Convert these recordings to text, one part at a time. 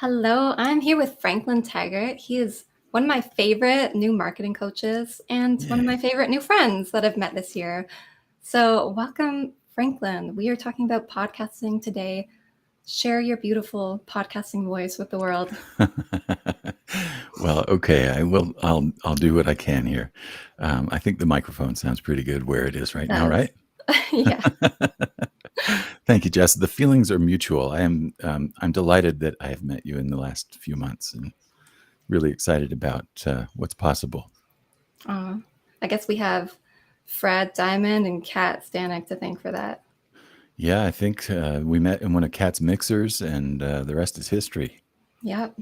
Hello, I'm here with Franklin Taggart. He is one of my favorite new marketing coaches and one of my Yay. favorite new friends that I've met this year. So, welcome, Franklin. We are talking about podcasting today. Share your beautiful podcasting voice with the world. Well, okay, I will. I'll do what I can here. I think the microphone sounds pretty good where it is It right now, does. right? Yeah. Thank you, Jess. The feelings are mutual. I'm delighted that I have met you in the last few months, and really excited about what's possible. I guess we have Fred Diamond and Kat Stanek to thank for that. Yeah, I think we met in one of Kat's mixers, and the rest is history. Yep.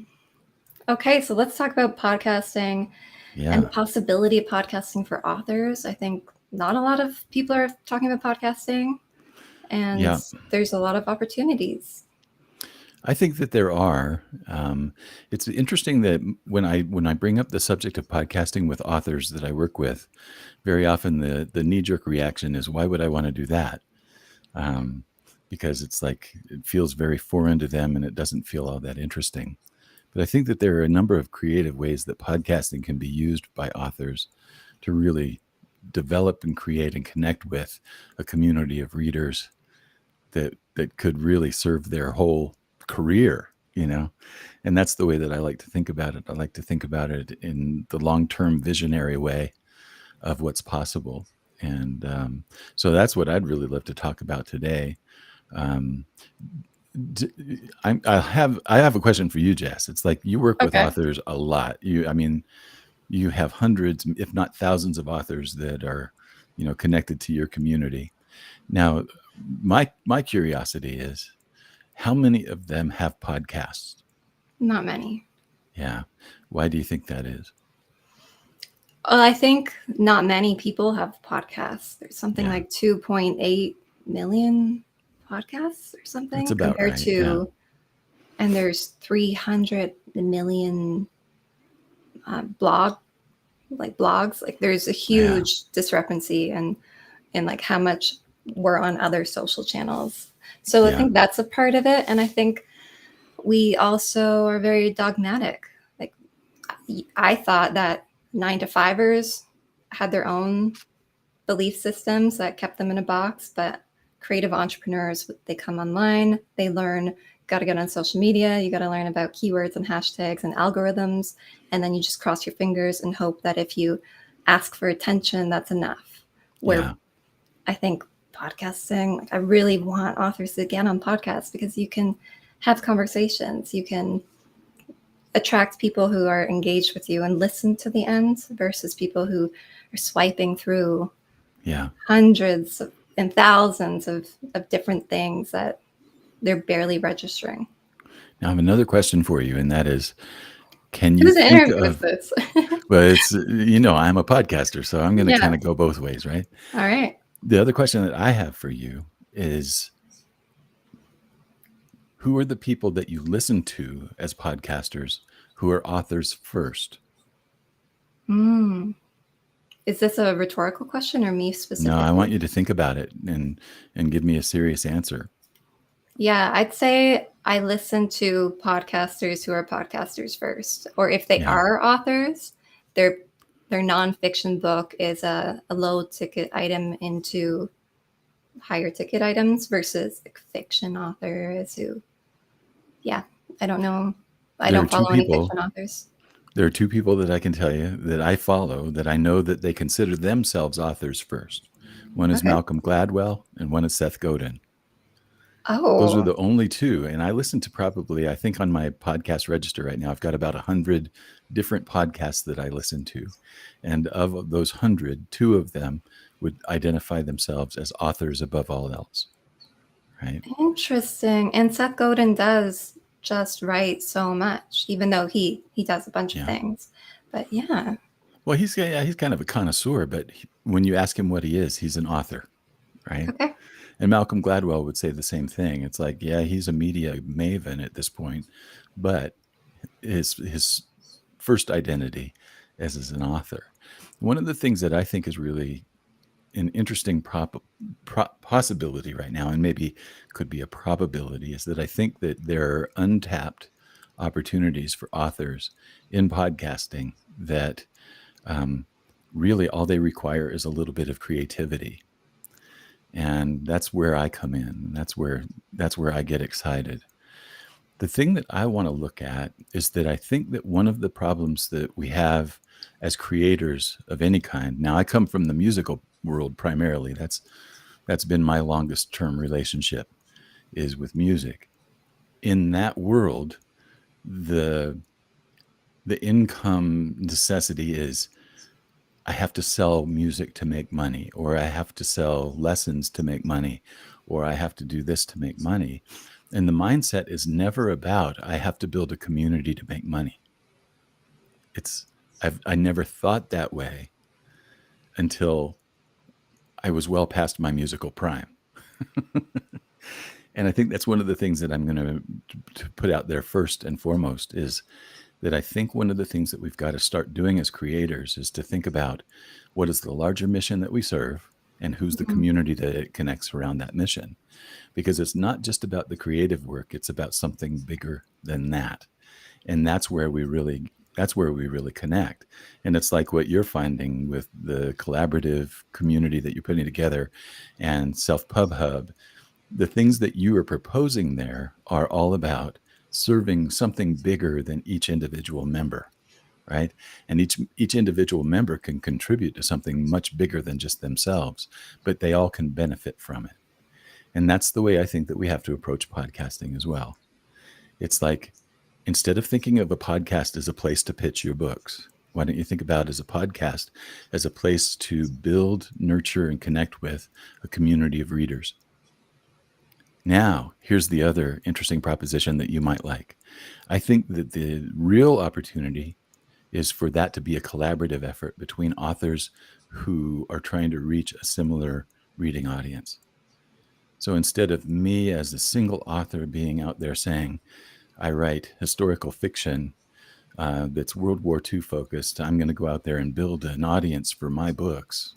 Okay, so let's talk about podcasting and the Yeah, possibility of podcasting for authors. I think not a lot of people are talking about podcasting, and yeah. there's a lot of opportunities. I think that there are. It's interesting that when I bring up the subject of podcasting with authors that I work with, very often the knee jerk reaction is, "Why would I want to do that?" Um, because it's like it feels very foreign to them, and it doesn't feel all that interesting. But I think that there are a number of creative ways that podcasting can be used by authors to really develop and create and connect with a community of readers that could really serve their whole career. And that's the way that I like to think about it. I like to think about it in the long-term visionary way of what's possible. And so that's what I'd really love to talk about today. um, d- I have a question for you, Jess. It's like you work with Okay. authors a lot. You have hundreds, if not thousands, of authors that are connected to your community. Now, my curiosity is, how many of them have podcasts? Not many. Yeah. Why do you think that is? Well, I think not many people have podcasts. There's something Yeah, like 2.8 million podcasts or that's something about compared right. Yeah. to, and there's 300 million blog blogs. Like there's a Yeah. huge discrepancy in like how much we're on other social channels. So I Yeah. think that's a part of it, and I think we also are very dogmatic. Like I thought that 9 to 5ers had their own belief systems that kept them in a box, but creative entrepreneurs, they come online, they learn, got to get on social media, you got to learn about keywords and hashtags and algorithms, and then you just cross your fingers and hope that if you ask for attention, that's enough. Where Yeah. I think podcasting, like I really want authors to get on podcasts because you can have conversations, you can attract people who are engaged with you and listen to the end versus people who are swiping through Yeah. hundreds and thousands of different things that they're barely registering. Now, I have another question for you, and that is, can you Whose think interview is of, this? well, I'm a podcaster, so I'm going to kind Yeah. of go both ways, right? All right. The other question that I have for you is, who are the people that you listen to as podcasters who are authors first? Mm. Is this a rhetorical question or me No, I want specifically? you to think about it and give me a serious answer. Yeah, I'd say I listen to podcasters who are podcasters first, or if they Yeah. are authors, their their nonfiction book is a low ticket item into higher ticket items versus like fiction authors who, yeah, I don't know. I There are don't two follow any people. fiction authors. There are two people that I can tell you that I follow that I know that they consider themselves authors first. One is Okay. Malcolm Gladwell, and one is Seth Godin. Those are Oh, the only two. And I listen to, probably, I think on my podcast register right now, I've got about 100 different podcasts that I listen to. And of those 100, two of them would identify themselves as authors above all else. Right. interesting. And Seth Godin does just write so much, even though he does a bunch of Yeah. things. But yeah, Well, he's kind of a connoisseur, but when you ask him what he is, he's an author. Right. okay. And Malcolm Gladwell would say the same thing. It's like, yeah, he's a media maven at this point, but his first identity as an author. One of the things that I think is really an interesting possibility right now, and maybe could be a probability, is that I think that there are untapped opportunities for authors in podcasting that really all they require is a little bit of creativity. And that's where I come in. That's where I get excited. The thing that I want to look at is that I think that one of the problems that we have as creators of any kind. Now I come from the musical world primarily. That's been my longest term relationship, is with music. In that world, the income necessity is I have to sell music to make money, or I have to sell lessons to make money, or I have to do this to make money. And the mindset is never about I have to build a community to make money. I never thought that way until I was well past my musical prime. And I think that's one of the things that I'm going to put out there first and foremost is that I think one of the things that we've got to start doing as creators is to think about what is the larger mission that we serve and who's the Mhm. community that it connects around that mission. Because it's not just about the creative work, it's about something bigger than that. And that's where we really connect. And it's like what you're finding with the collaborative community that you're putting together and Self Pub Hub. The things that you are proposing there are all about serving something bigger than each individual member, right? And each individual member can contribute to something much bigger than just themselves, but they all can benefit from it. And that's the way I think that we have to approach podcasting as well. It's like, instead of thinking of a podcast as a place to pitch your books, why don't you think about it as a podcast as a place to build, nurture, and connect with a community of readers? Now, here's the other interesting proposition that you might like. I think that the real opportunity is for that to be a collaborative effort between authors who are trying to reach a similar reading audience. So instead of me as a single author being out there saying, I write historical fiction that's World War II focused, I'm going to go out there and build an audience for my books.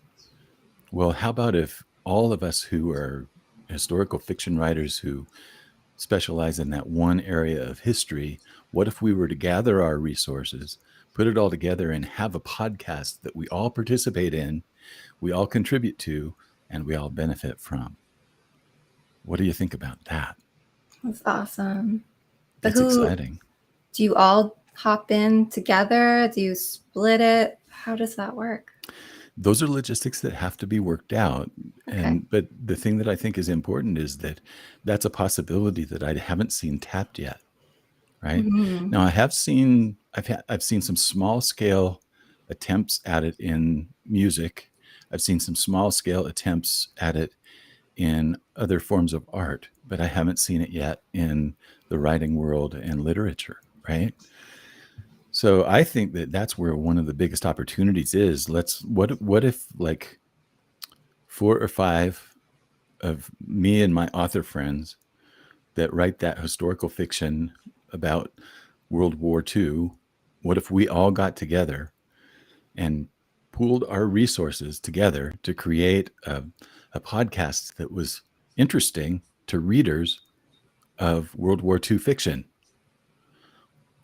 Well, how about if all of us who are historical fiction writers who specialize in that one area of history, what if we were to gather our resources, put it all together, and have a podcast that we all participate in, we all contribute to, and we all benefit from? What do you think about that? That's awesome. But It's who exciting. do you all hop in together? Do you split it? How does that work? Those are logistics that have to be worked out. Okay. But the thing that I think is important is that that's a possibility that I haven't seen tapped yet. Right Mhm. now, I've seen some small scale attempts at it in music. I've seen some small scale attempts at it in other forms of art, but I haven't seen it yet in the writing world and literature. Right. So I think that that's where one of the biggest opportunities is. What if like 4 or 5 of me and my author friends that write that historical fiction about World War II, what if we all got together and pooled our resources together to create a podcast that was interesting to readers of World War II fiction?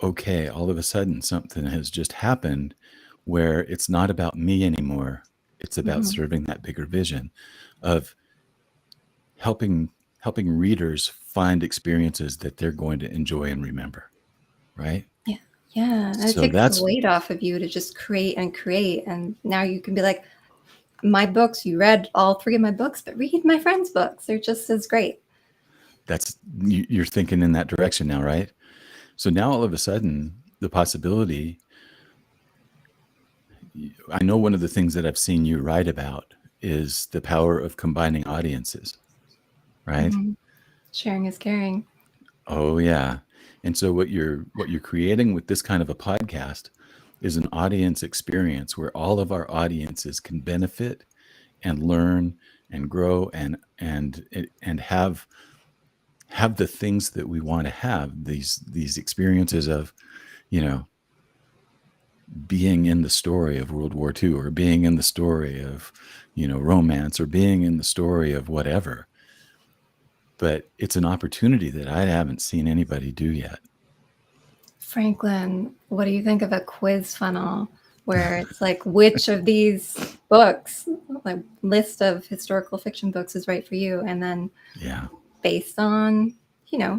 Okay, all of a sudden something has just happened where it's not about me anymore. It's about Mhm. serving that bigger vision of helping readers find experiences that they're going to enjoy and remember, right? Yeah. Yeah. And it So takes the that's weight off of you to just create and create. And now you can be like, my books, you read all 3 of my books, but read my friends' books. They're just as great. you're thinking in that direction now, right? So now all of a sudden the possibility, I know one of the things that I've seen you write about is the power of combining audiences, right? Mhm. Sharing is caring. Oh yeah. And so what you're creating with this kind of a podcast is an audience experience where all of our audiences can benefit and learn and grow and have the things that we want to have, these experiences of, you know, being in the story of World War II, or being in the story of, romance, or being in the story of whatever. But it's an opportunity that I haven't seen anybody do yet. Franklin, what do you think of a quiz funnel where it's like which of these books, like list of historical fiction books is right for you, and then Yeah. based on,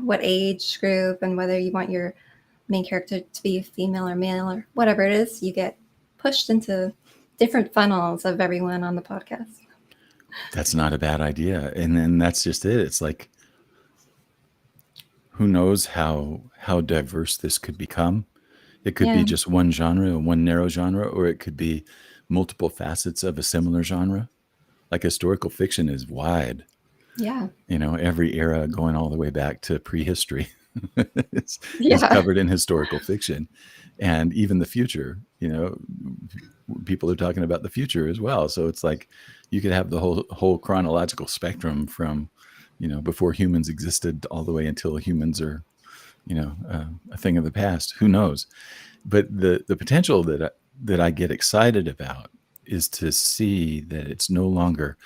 what age group and whether you want your main character to be female or male or whatever it is, you get pushed into different funnels of everyone on the podcast. That's not a bad idea. And then that's just it. It's like, who knows how diverse this could become? It could be Yeah. just one genre, one narrow genre, or it could be multiple facets of a similar genre. Like historical fiction is wide, Yeah. every era going all the way back to prehistory is Yeah. covered in historical fiction. And even the future, people are talking about the future as well. So it's like you could have the whole chronological spectrum from, before humans existed all the way until humans are, a thing of the past. Who knows? But the potential that I get excited about is to see that it's no longer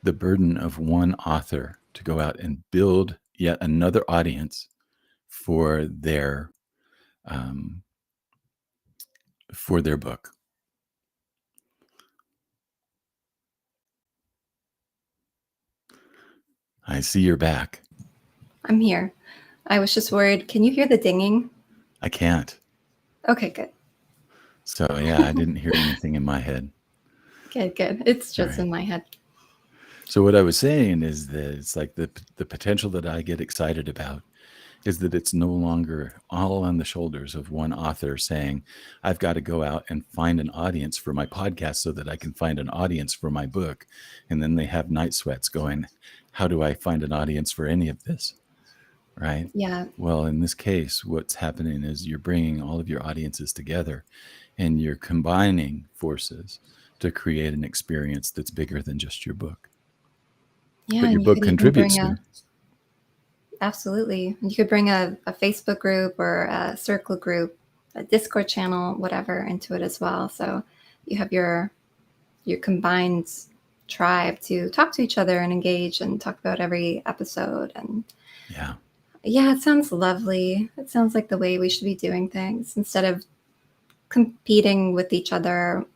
the burden of one author to go out and build yet another audience for their um, book. I see you're back. I'm here. I was just worried. Can you hear the dinging? I can't. Okay, good. So yeah, I didn't hear anything in my head. Good. It's All just right. in my head. So what I was saying is that it's like the potential that I get excited about is that it's no longer all on the shoulders of one author saying, I've got to go out and find an audience for my podcast so that I can find an audience for my book. And then they have night sweats going, how do I find an audience for any of this? Right? Yeah. Well, in this case, what's happening is you're bringing all of your audiences together and you're combining forces to create an experience that's bigger than just your book. Yeah, But your and you book could even contributes bring to. absolutely. You could bring a Facebook group or a circle group, a Discord channel, whatever, into it as well. So you have your combined tribe to talk to each other and engage and talk about every episode. And Yeah. yeah, it sounds lovely. It sounds like the way we should be doing things instead of competing with each other,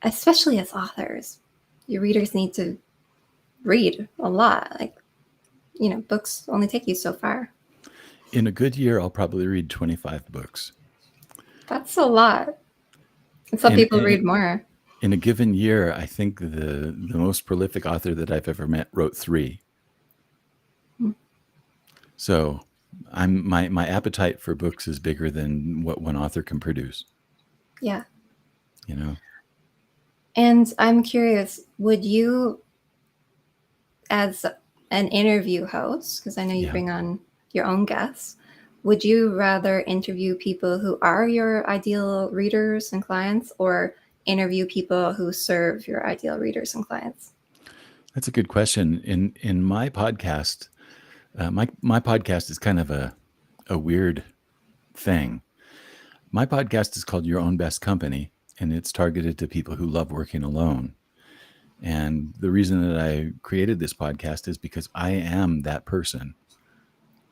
especially as authors. Your readers need to read a lot. Like, books only take you so far. In a good year, I'll probably read 25 books. That's a lot. And some people And read more. in a given year, I think the most prolific author that I've ever met wrote 3. So my appetite for books is bigger than what one author can produce. Yeah. You know. And I'm curious, would you, as an interview host, because I know you Yeah. bring on your own guests, would you rather interview people who are your ideal readers and clients or interview people who serve your ideal readers and clients? That's a good question. In my podcast, my podcast is kind of a weird thing. My podcast is called Your Own Best Company, and it's targeted to people who love working alone. And the reason that I created this podcast is because I am that person.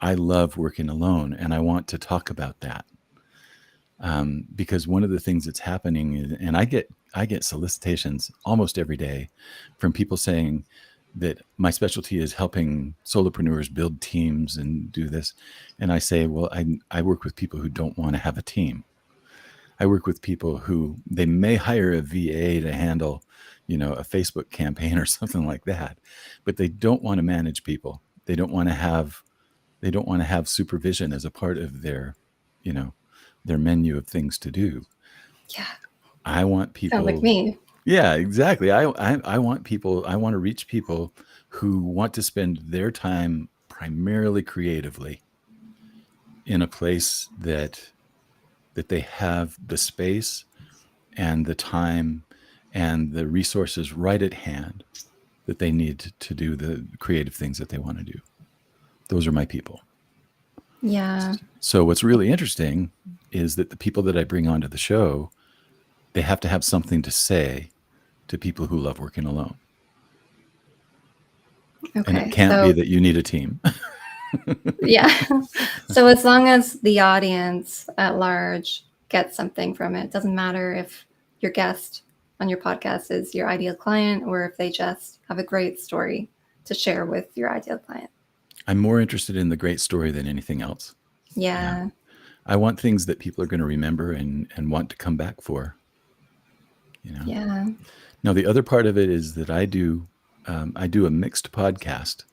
I love working alone, and I want to talk about that. Because one of the things that's happening is, and I get solicitations almost every day from people saying that my specialty is helping solopreneurs build teams and do this. And I say, well, I work with people who don't want to have a team. I work with people who they may hire a VA to handle, a Facebook campaign or something like that, but they don't want to manage people. They don't want to have supervision as a part of their, their menu of things to do. Yeah. I want people. Sounds like me. Yeah, exactly. I want people. I want to reach people who want to spend their time primarily creatively in a place that they have the space and the time and the resources right at hand that they need to do the creative things that they want to do. Those are my people. Yeah. So what's really interesting is that the people that I bring onto the show, they have to have something to say to people who love working alone. Okay. And it can't be that you need a team. Yeah. So as long as the audience at large gets something from it, doesn't matter if your guest on your podcast is your ideal client or if they just have a great story to share with your ideal client. I'm more interested in the great story than anything else. Yeah. Yeah. I want things that people are going to remember and want to come back for, you know. Yeah. Now, the other part of it is that I do a mixed podcast.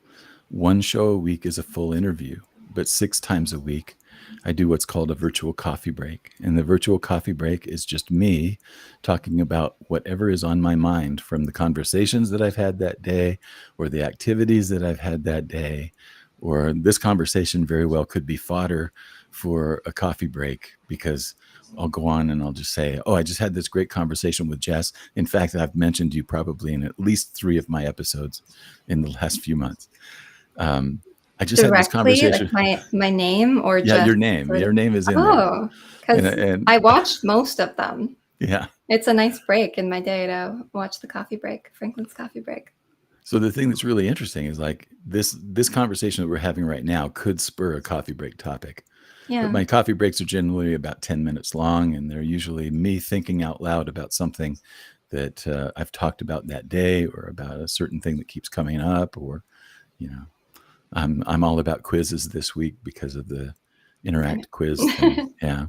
One show a week is a full interview, but 6 times a week, I do what's called a virtual coffee break. And the virtual coffee break is just me talking about whatever is on my mind from the conversations that I've had that day or the activities that I've had that day. Or this conversation very well could be fodder for a coffee break because I'll go on and I'll just say, oh, I just had this great conversation with Jess. In fact, I've mentioned you probably in at least 3 of my episodes in the last few months. I just had this Directly, like conversation. my name or Yeah, just your name. sort of. Your name is in there. Oh, because And I watched most of them. yeah. It's a nice break in my day to watch the coffee break, Franklin's coffee break. So the thing that's really interesting is like this conversation that we're having right now could spur a coffee break topic. But Yeah. my coffee breaks are generally about 10 minutes long, and they're usually me thinking out loud about something that I've talked about that day or about a certain thing that keeps coming up, or, you know, I'm all about quizzes this week because of the Interact quiz thing. Yeah,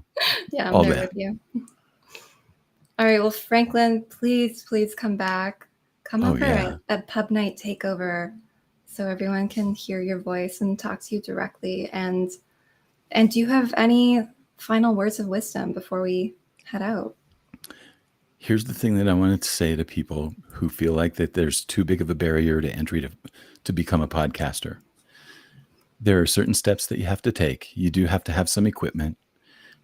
Yeah, I'm all there that. with you. All right. Well, Franklin, please come back. Come Oh, over yeah. at Pub Night Takeover so everyone can hear your voice and talk to you directly. And do you have any final words of wisdom before we head out? Here's the thing that I wanted to say to people who feel like that there's too big of a barrier to entry to become a podcaster. There are certain steps that you have to take. You do have to have some equipment.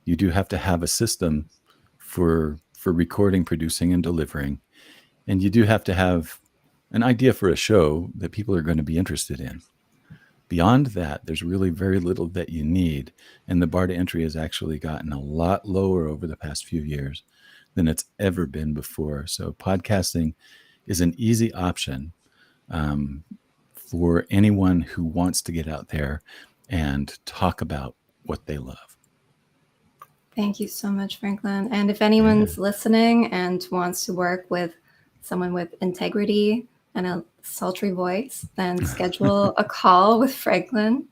You do have to have a system for recording, producing, and delivering. And you do have to have an idea for a show that people are going to be interested in. Beyond that, there's really very little that you need. And the bar to entry has actually gotten a lot lower over the past few years than it's ever been before. So podcasting is an easy option for anyone who wants to get out there and talk about what they love. Thank you so much, Franklin. And if anyone's listening and wants to work with someone with integrity and a sultry voice, then schedule a call with Franklin.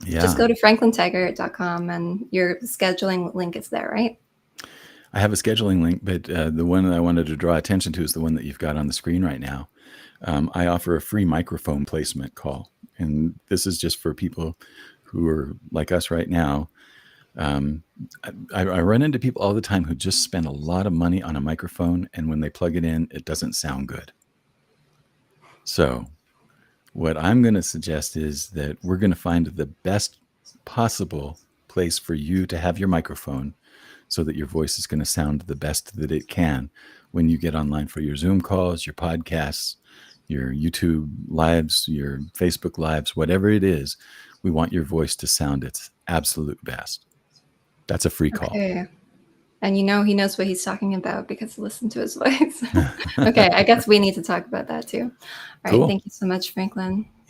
Yeah. Just go to franklintaggart.com and your scheduling link is there, right? I have a scheduling link, but the one that I wanted to draw attention to is the one that you've got on the screen right now. I offer a free microphone placement call. And this is just for people who are like us right now. I run into people all the time who just spend a lot of money on a microphone, and when they plug it in, it doesn't sound good. So what I'm going to suggest is that we're going to find the best possible place for you to have your microphone so that your voice is going to sound the best that it can when you get online for your Zoom calls, your podcasts, your YouTube lives, your Facebook lives, whatever it is. We want your voice to sound its absolute best. That's a free call. Okay. And he knows what he's talking about because listen to his voice. Okay, I guess we need to talk about that too. All right, Cool. thank you so much, Franklin.